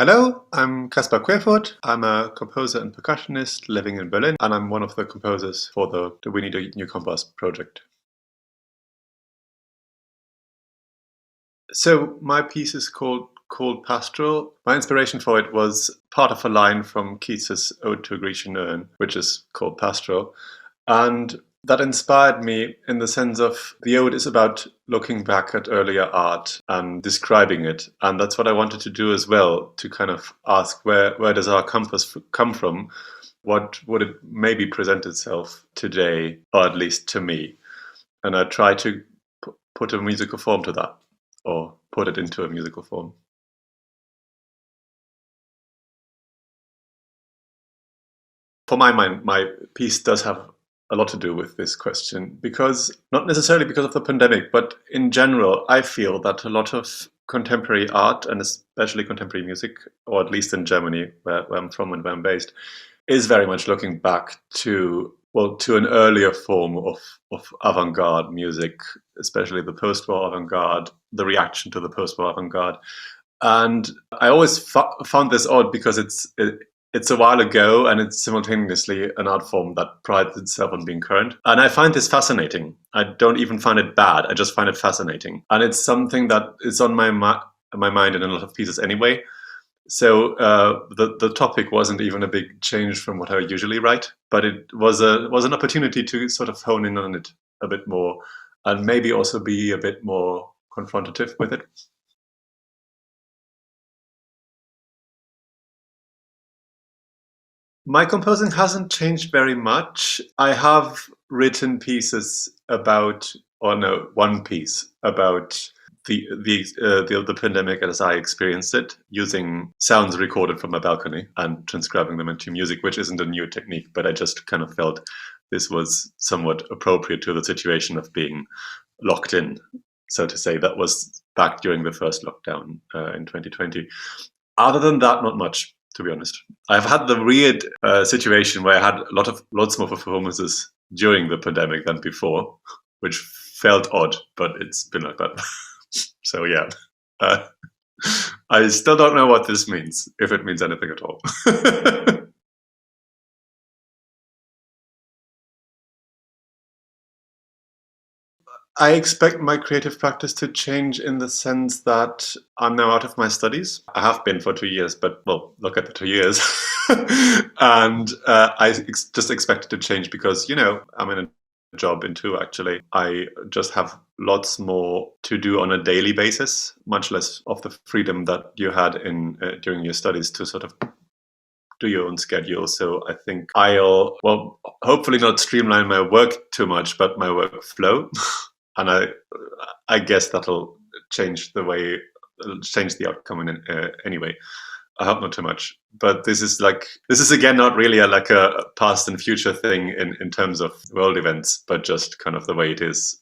Hello, I'm Kaspar Querfurth. I'm a composer and percussionist living in Berlin, and I'm one of the composers for the We Need a New Compass project. So my piece is called Pastoral. My inspiration for it was part of a line from Keats's Ode to a Grecian Urn, which is called Pastoral. And that inspired me in the sense of the ode is about looking back at earlier art and describing it. And that's what I wanted to do as well, to kind of ask where does our compass come from? What would it maybe present itself today, or at least to me? And I try to put a musical form to that, or put it into a musical form. For my mind, my piece does have a lot to do with this question, because not necessarily because of the pandemic, but in general, I feel that a lot of contemporary art, and especially contemporary music, or at least in Germany, where I'm from and where I'm based, is very much looking back to an earlier form of avant-garde music, especially the post-war avant-garde, the reaction to the post-war avant-garde. And I always found this odd because it's a while ago, and it's simultaneously an art form that prides itself on being current. And I find this fascinating. I don't even find it bad. I just find it fascinating. And it's something that is on my mind in a lot of pieces anyway. So the topic wasn't even a big change from what I usually write, but it was an opportunity to sort of hone in on it a bit more, and maybe also be a bit more confrontative with it. My composing hasn't changed very much. I have written pieces about, or no, one piece about the pandemic as I experienced it, using sounds recorded from a balcony and transcribing them into music, which isn't a new technique, but I just kind of felt this was somewhat appropriate to the situation of being locked in, so to say. That was back during the first lockdown in 2020. Other than that, not much, to be honest. I've had the weird situation where I had lots more performances during the pandemic than before, which felt odd, but it's been like that. So yeah, I still don't know what this means, if it means anything at all. I expect my creative practice to change in the sense that I'm now out of my studies. I have been for 2 years, but well, look at the 2 years. And just expect it to change because, I'm in a job in two, actually. I just have lots more to do on a daily basis, much less of the freedom that you had in during your studies to sort of do your own schedule. So I think I'll, hopefully not streamline my work too much, but my workflow. And I guess that'll change the outcome in anyway. I hope not too much, but this is again not really like a past and future thing in terms of world events, but just kind of the way it is